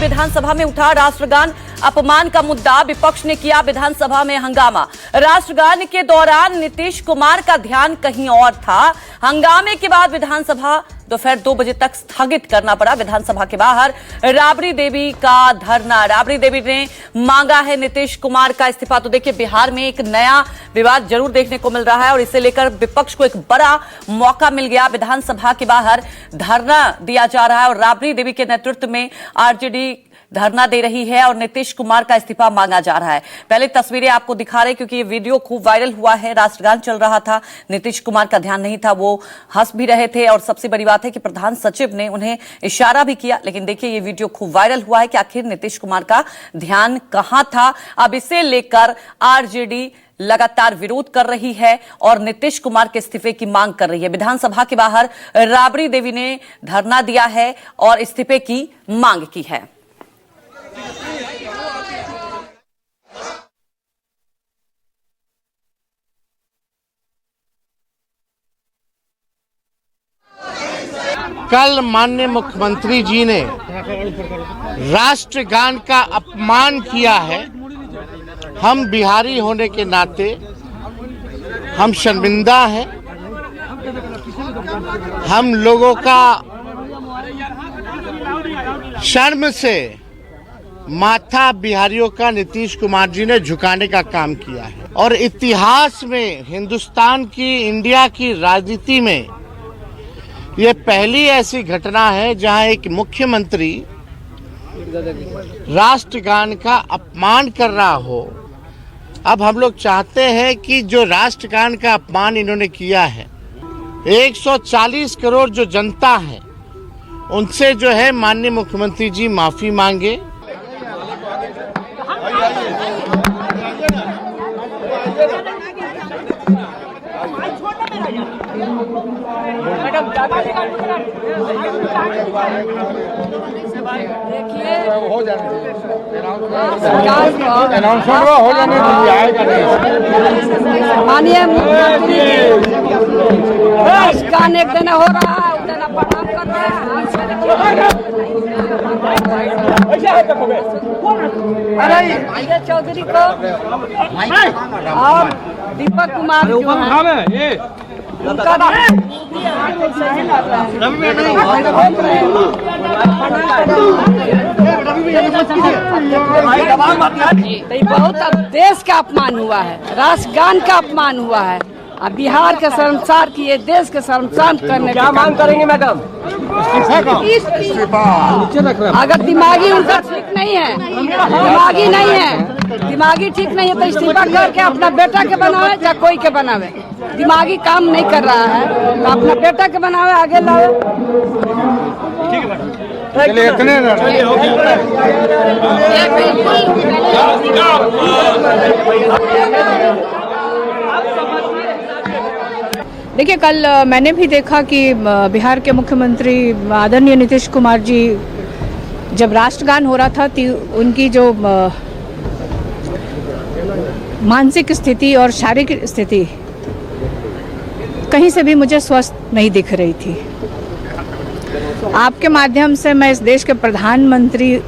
विधानसभा में उठा राष्ट्रगान अपमान का मुद्दा। विपक्ष ने किया विधानसभा में हंगामा। राष्ट्रगान के दौरान नीतीश कुमार का ध्यान कहीं और था। हंगामे के बाद विधानसभा दोपहर 2 बजे तक स्थगित करना पड़ा। विधानसभा के बाहर राबड़ी देवी का धरना। राबड़ी देवी ने मांगा है नीतीश कुमार का इस्तीफा। तो देखिए, बिहार में एक नया विवाद जरूर देखने को मिल रहा है और इसे लेकर विपक्ष को एक बड़ा मौका मिल गया। विधानसभा के बाहर धरना दिया जा रहा है और राबड़ी देवी के नेतृत्व में आरजेडी धरना दे रही है और नीतीश कुमार का इस्तीफा मांगा जा रहा है। पहले तस्वीरें आपको दिखा रहे क्योंकि ये वीडियो खूब वायरल हुआ है। राष्ट्रगान चल रहा था, नीतीश कुमार का ध्यान नहीं था, वो हंस भी रहे थे और सबसे बड़ी बात है कि प्रधान सचिव ने उन्हें इशारा भी किया। लेकिन देखिए, ये वीडियो खूब वायरल हुआ है कि आखिर नीतीश कुमार का ध्यान कहां था। अब इसे लेकर आरजेडी लगातार विरोध कर रही है और नीतीश कुमार के इस्तीफे की मांग कर रही है। विधानसभा के बाहर राबड़ी देवी ने धरना दिया है और इस्तीफे की मांग की है। कल माननीय मुख्यमंत्री जी ने राष्ट्रगान का अपमान किया है। हम बिहारी होने के नाते हम शर्मिंदा हैं। हम लोगों का शर्म से माथा बिहारियों का नीतीश कुमार जी ने झुकाने का काम किया है और इतिहास में हिंदुस्तान की, इंडिया की राजनीति में ये पहली ऐसी घटना है जहां एक मुख्यमंत्री राष्ट्रगान का अपमान कर रहा हो। अब हम लोग चाहते हैं कि जो राष्ट्रगान का अपमान इन्होंने किया है, 140 करोड़ जो जनता है उनसे जो है माननीय मुख्यमंत्री जी माफी मांगे। माननीय मुख्यमंत्री राष्ट्रगान एक दिन हो रहा है, उस दिन प्रणाम कर रहे हैं चौधरी को और दीपक कुमार बहुत देश का अपमान हुआ है, राष्ट्रगान का अपमान हुआ है। अब बिहार के शर्मसार किए, देश के शर्मसार करने क्या मांग करेंगे मैडम? अगर दिमागी उनका ठीक नहीं है, दिमागी ठीक नहीं है तो इस्तीफा करके अपना बेटा के बनावे या कोई के बनावे। दिमागी काम नहीं कर रहा है तो अपना बेटा के बनावे, आगे लाओ। देखिए, कल मैंने भी देखा कि बिहार के मुख्यमंत्री आदरणीय नीतीश कुमार जी जब राष्ट्रगान हो रहा था उनकी जो मानसिक स्थिति और शारीरिक स्थिति कहीं से भी मुझे स्वस्थ नहीं दिख रही थी। आपके माध्यम से मैं इस देश के प्रधानमंत्री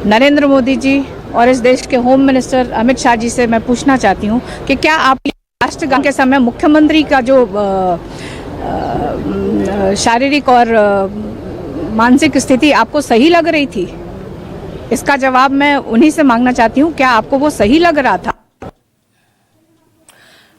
नरेंद्र मोदी जी और इस देश के होम मिनिस्टर अमित शाह जी से मैं पूछना चाहती हूँ कि क्या आप राष्ट्रगान के समय मुख्यमंत्री का जो शारीरिक और मानसिक स्थिति आपको सही लग रही थी? इसका जवाब मैं उन्हीं से मांगना चाहती हूँ, क्या आपको वो सही लग रहा था?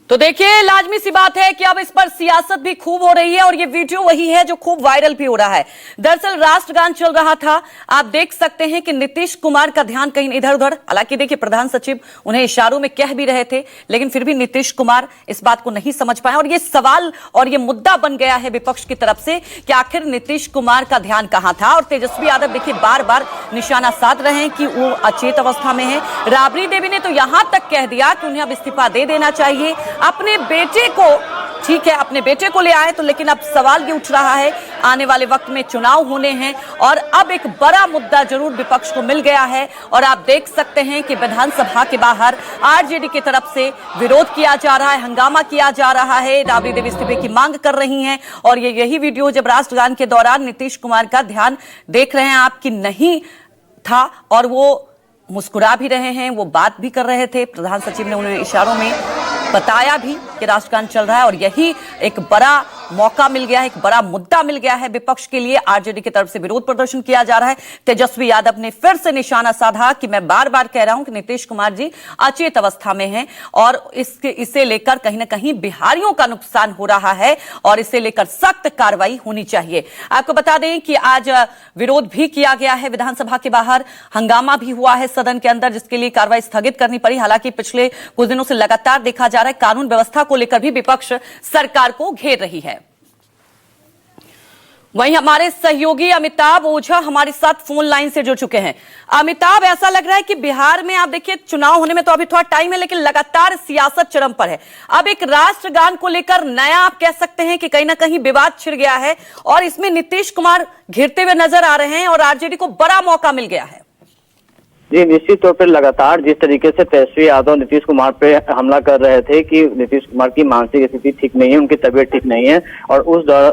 तो देखिए, लाजमी सी बात है कि अब इस पर सियासत भी खूब हो रही है और ये वीडियो वही है जो खूब वायरल भी हो रहा है। दरअसल राष्ट्रगान चल रहा था, आप देख सकते हैं कि नीतीश कुमार का ध्यान कहीं इधर उधर। हालांकि देखिए, प्रधान सचिव उन्हें इशारों में कह भी रहे थे, लेकिन फिर भी नीतीश कुमार इस बात को नहीं समझ पाए और ये सवाल और ये मुद्दा बन गया है विपक्ष की तरफ से कि आखिर नीतीश कुमार का ध्यान कहां था। और तेजस्वी यादव देखिए बार बार निशाना साध रहे हैं कि वो अचेत अवस्था में है। राबड़ी देवी ने तो यहां तक कह दिया कि उन्हें अब इस्तीफा दे देना चाहिए। अपने बेटे को, ठीक है, अपने बेटे को ले आए तो, लेकिन अब सवाल ये उठ रहा है, आने वाले वक्त में चुनाव होने हैं और अब एक बड़ा मुद्दा जरूर विपक्ष को मिल गया है। और आप देख सकते हैं कि विधानसभा के बाहर आरजेडी की तरफ से विरोध किया जा रहा है, हंगामा किया जा रहा है। राबड़ी देवी इस्तीफे की मांग कर रही हैं और यही वीडियो जब राष्ट्रगान के दौरान नीतीश कुमार का ध्यान देख रहे हैं आप कि नहीं था और वो मुस्कुरा भी रहे हैं, वो बात भी कर रहे थे। प्रधान सचिव ने उन्हें इशारों में बताया भी कि राष्ट्रगान चल रहा है और यही एक बड़ा मौका मिल गया है, एक बड़ा मुद्दा मिल गया है विपक्ष के लिए। आरजेडी की तरफ से विरोध प्रदर्शन किया जा रहा है। तेजस्वी यादव ने फिर से निशाना साधा कि मैं बार बार कह रहा हूं कि नीतीश कुमार जी अचेत अवस्था में हैं और इसे लेकर कहीं ना कहीं बिहारियों का नुकसान हो रहा है और इसे लेकर सख्त कार्रवाई होनी चाहिए। आपको बता दें कि आज विरोध भी किया गया है, विधानसभा के बाहर हंगामा भी हुआ है सदन के अंदर, जिसके लिए कार्रवाई स्थगित करनी पड़ी। हालांकि पिछले कुछ दिनों से लगातार देखा जा रहा है कानून व्यवस्था को लेकर भी विपक्ष सरकार को घेर रही है। वहीं हमारे सहयोगी अमिताभ ओझा हमारे साथ फोन लाइन से जुड़ चुके हैं। अमिताभ, ऐसा लग रहा है कि बिहार में आप देखिए चुनाव होने में तो अभी थोड़ा टाइम है, लेकिन लगातार सियासत चरम पर है। अब एक राष्ट्रगान को लेकर नया आप कह सकते हैं कि कहीं ना कहीं विवाद छिड़ गया है और इसमें नीतीश कुमार घिरते हुए नजर आ रहे हैं और आरजेडी को बड़ा मौका मिल गया है। जी, निश्चित तौर पर लगातार जिस तरीके से तेजस्वी यादव नीतीश कुमार पे हमला कर रहे थे कि नीतीश कुमार की मानसिक स्थिति ठीक नहीं है, उनकी तबीयत ठीक नहीं है, और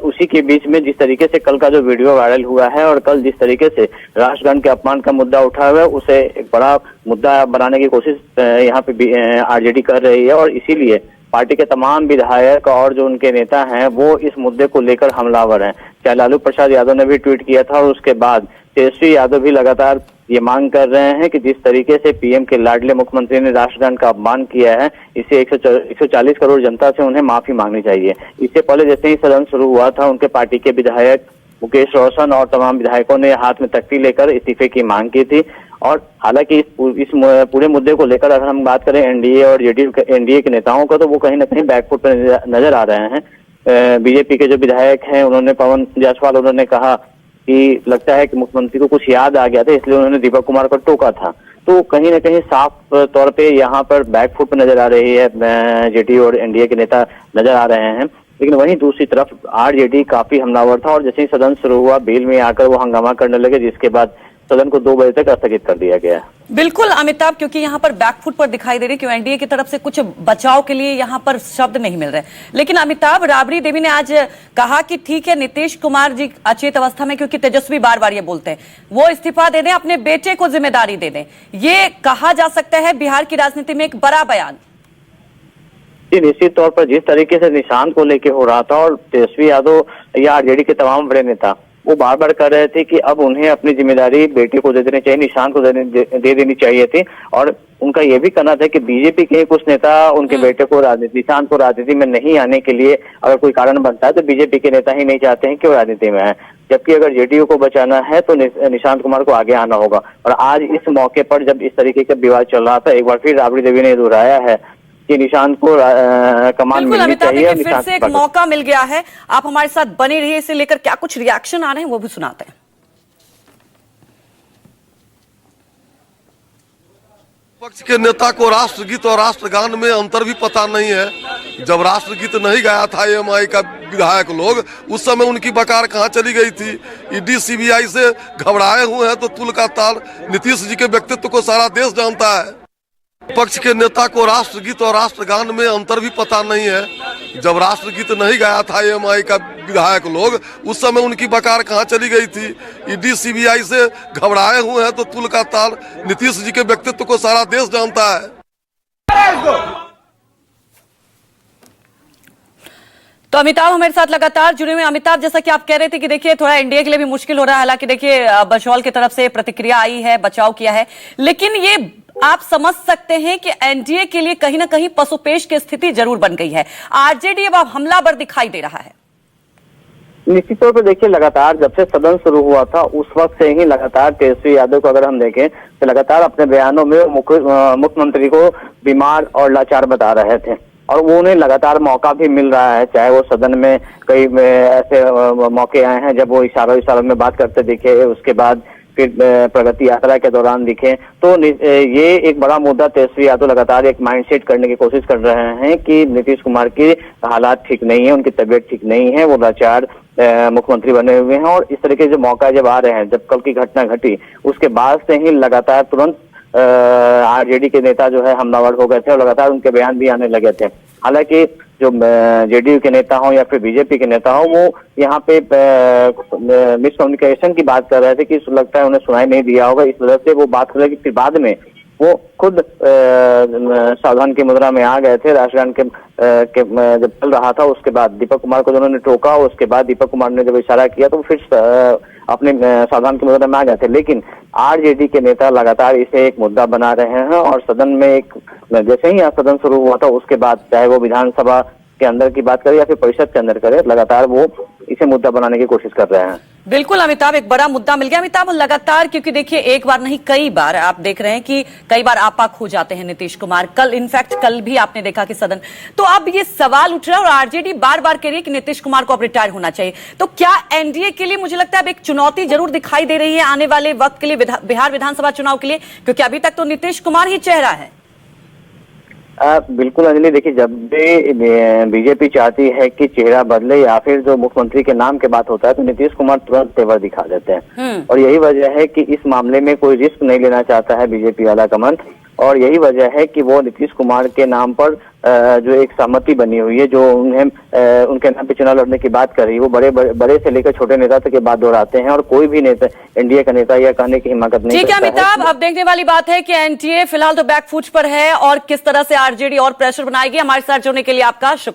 उसी के बीच में जिस तरीके से कल का जो वीडियो वायरल हुआ है और कल जिस तरीके से राष्ट्रगान के अपमान का मुद्दा उठा हुआ है, उसे एक बड़ा मुद्दा बनाने की कोशिश यहाँ पे आरजेडी कर रही है। और इसीलिए पार्टी के तमाम विधायक और जो उनके नेता हैं वो इस मुद्दे को लेकर हमलावर हैं। चाहे लालू प्रसाद यादव ने भी ट्वीट किया था और उसके बाद तेजस्वी यादव भी लगातार ये मांग कर रहे हैं कि जिस तरीके से पीएम के लाडले मुख्यमंत्री ने राष्ट्रगान का अपमान किया है, इसे 140 करोड़ जनता से उन्हें माफी मांगनी चाहिए। इससे पहले जैसे ही सदन शुरू हुआ था, उनके पार्टी के विधायक मुकेश रोशन और तमाम विधायकों ने हाथ में तख्ती लेकर इस्तीफे की मांग की थी। और हालांकि इस पूरे मुद्दे को लेकर अगर हम बात करें एनडीए और एनडीए के नेताओं का, तो वो कहीं ना कहीं बैकफुट पर नजर आ रहे हैं। बीजेपी के जो विधायक हैं, उन्होंने पवन जायसवाल, उन्होंने कहा कि लगता है कि मुख्यमंत्री को कुछ याद आ गया था, इसलिए उन्होंने दीपक कुमार को टोका था। तो कहीं ना कहीं साफ तौर पे यहाँ पर बैकफुट पर नजर आ रही है, जेडीयू और एनडीए के नेता नजर आ रहे हैं। लेकिन वहीं दूसरी तरफ आरजेडी काफी हमलावर था और जैसे ही सदन शुरू हुआ, बेल में आकर वो हंगामा करने लगे, जिसके बाद सदन को 2 बजे तक स्थगित कर दिया गया। बिल्कुल अमिताभ, क्योंकि यहाँ पर बैकफुट पर दिखाई दे रही है कि एनडीए की तरफ से कुछ बचाव के लिए यहाँ पर शब्द नहीं मिल रहे। लेकिन अमिताभ, राबड़ी देवी ने आज कहा कि ठीक है नीतीश कुमार जी अचेत अवस्था में, क्योंकि तेजस्वी बार बार ये बोलते हैं, वो इस्तीफा दे दें, अपने बेटे को जिम्मेदारी दे दें। ये कहा जा सकता है बिहार की राजनीति में एक बड़ा बयान। जी, निश्चित तौर पर जिस तरीके से निशांत को लेके हो रहा था और तेजस्वी यादव या आरजेडी के तमाम बड़े नेता वो बार बार कर रहे थे कि अब उन्हें अपनी जिम्मेदारी बेटे को दे देनी चाहिए, निशांत को दे देनी चाहिए थी। और उनका यह भी कहना था कि बीजेपी के कुछ नेता उनके बेटे को निशांत को राजनीति में नहीं आने के लिए अगर कोई कारण बनता है तो बीजेपी के नेता ही नहीं चाहते हैं कि वो राजनीति में आए, जबकि अगर जेडीयू को बचाना है तो निशांत कुमार को आगे आना होगा। और आज इस मौके पर जब इस तरीके का विवाद चल रहा था, एक बार फिर राबड़ी देवी ने दोहराया है कि निशांत को कमान मिलनी चाहिए। फिर से एक मौका मिल गया है। आप हमारे साथ बने रहिए, इसे लेकर क्या कुछ रिएक्शन आ रहे हैं वो भी सुनाते हैं। पक्ष के नेता को राष्ट्रगीत और राष्ट्रगान में अंतर भी पता नहीं है। जब राष्ट्रगीत नहीं गाया था एएमआई का विधायक लोग, उस समय उनकी बकार कहाँ चली गई थी। ईडी सीबीआई से घबराए हुए हैं तो तुल का ताल नीतीश जी के व्यक्तित्व को सारा देश जानता है। पक्ष के नेता को राष्ट्रगीत और राष्ट्रगान में अंतर भी पता नहीं है। जब राष्ट्रगीत नहीं गाया था एएमआई का विधायक लोग, उस समय उनकी बकार कहाँ चली गई थी। ईडी सीबीआई से घबराए हुए हैं तो तुल का ताल नीतीश जी के व्यक्तित्व को सारा देश जानता है। तो अमिताभ हमारे साथ लगातार जुड़े हुए। अमिताभ, जैसा कि आप कह रहे थे कि देखिए थोड़ा एनडीए के लिए भी मुश्किल हो रहा है, हालांकि देखिए बचौल की तरफ से प्रतिक्रिया आई है, बचाव किया है, लेकिन ये आप समझ सकते हैं कि एनडीए के लिए कहीं ना कहीं पसोपेश की स्थिति जरूर बन गई है। आरजेडी अब हमलावर दिखाई दे रहा है। निश्चित तौर पर देखिए, लगातार जब से सदन शुरू हुआ था उस वक्त से ही लगातार तेजस्वी यादव को अगर हम देखें तो लगातार अपने बयानों में मुख्यमंत्री को बीमार और लाचार बता रहे थे और वो उन्हें लगातार मौका भी मिल रहा है। चाहे वो सदन में कई ऐसे मौके आए हैं जब वो इशारों में बात करते दिखे, उसके बाद फिर प्रगति यात्रा के दौरान दिखे। तो ये एक बड़ा मुद्दा तेजस्वी यादव लगातार एक माइंडसेट करने की कोशिश कर रहे हैं कि नीतीश कुमार की हालात ठीक नहीं है, उनकी तबीयत ठीक नहीं है, वो लाचार मुख्यमंत्री बने हुए हैं। और इस तरीके से मौका जब आ रहे हैं, जब कल की घटना घटी उसके बाद से ही लगातार तुरंत आरजेडी के नेता जो है हमलावर हो गए थे और लगातार उनके बयान भी आने लगे थे। हालांकि जो जेडीयू के नेता हो या फिर बीजेपी के नेता हो, वो यहाँ पे मिसकम्युनिकेशन की बात कर रहे थे कि लगता है उन्हें सुनाई नहीं दिया होगा, इस वजह से वो बात कर रहे कि फिर बाद में वो खुद सावधान की मुद्रा में आ गए थे। राष्ट्रगान के जब चल रहा था उसके बाद दीपक कुमार को उन्होंने टोका, उसके बाद दीपक कुमार ने जब इशारा किया तो फिर अपने सावधान की मुद्रा में आ गए थे। लेकिन आरजेडी के नेता लगातार इसे एक मुद्दा बना रहे हैं और सदन में जैसे ही सदन शुरू हुआ था उसके बाद, चाहे वो विधानसभा के अंदर की बात करे या फिर परिषद के अंदर करे, लगातार वो इसे मुद्दा बनाने की कोशिश कर रहे हैं। बिल्कुल अमिताभ, एक बड़ा मुद्दा मिल गया अमिताभ लगातार, क्योंकि देखिए एक बार नहीं कई बार आप देख रहे हैं कि कई बार आपाक हो जाते हैं नीतीश कुमार। कल भी आपने देखा कि सदन, तो अब ये सवाल उठ रहा है और आरजेडी बार बार कह रही है कि नीतीश कुमार को अब रिटायर होना चाहिए। तो क्या एनडीए के लिए मुझे लगता है अब एक चुनौती जरूर दिखाई दे रही है आने वाले वक्त के लिए, बिहार विधानसभा चुनाव के लिए, क्योंकि अभी तक तो नीतीश कुमार ही चेहरा है। बिल्कुल अंजलि, देखिए जब भी बीजेपी चाहती है कि चेहरा बदले या फिर जो मुख्यमंत्री के नाम के बात होता है तो नीतीश कुमार तुरंत तेवर दिखा देते हैं। और यही वजह है कि इस मामले में कोई रिस्क नहीं लेना चाहता है बीजेपी वाला कमल, और यही वजह है कि वो नीतीश कुमार के नाम पर जो एक सहमति बनी हुई है, जो उन्हें उनके नाम पे चुनाव लड़ने की बात कर रही है, वो बड़े से लेकर छोटे नेता तक ये बात दोहराते हैं और कोई भी नेता, एनडीए का नेता यह कहने की हिम्मत नहीं ठीक है अमिताभ, अब देखने वाली बात है कि एनडीए फिलहाल तो बैकफुट पर है और किस तरह से आरजेडी और प्रेशर बनाएगी। हमारे साथ जुड़ने के लिए आपका शुक्रिया।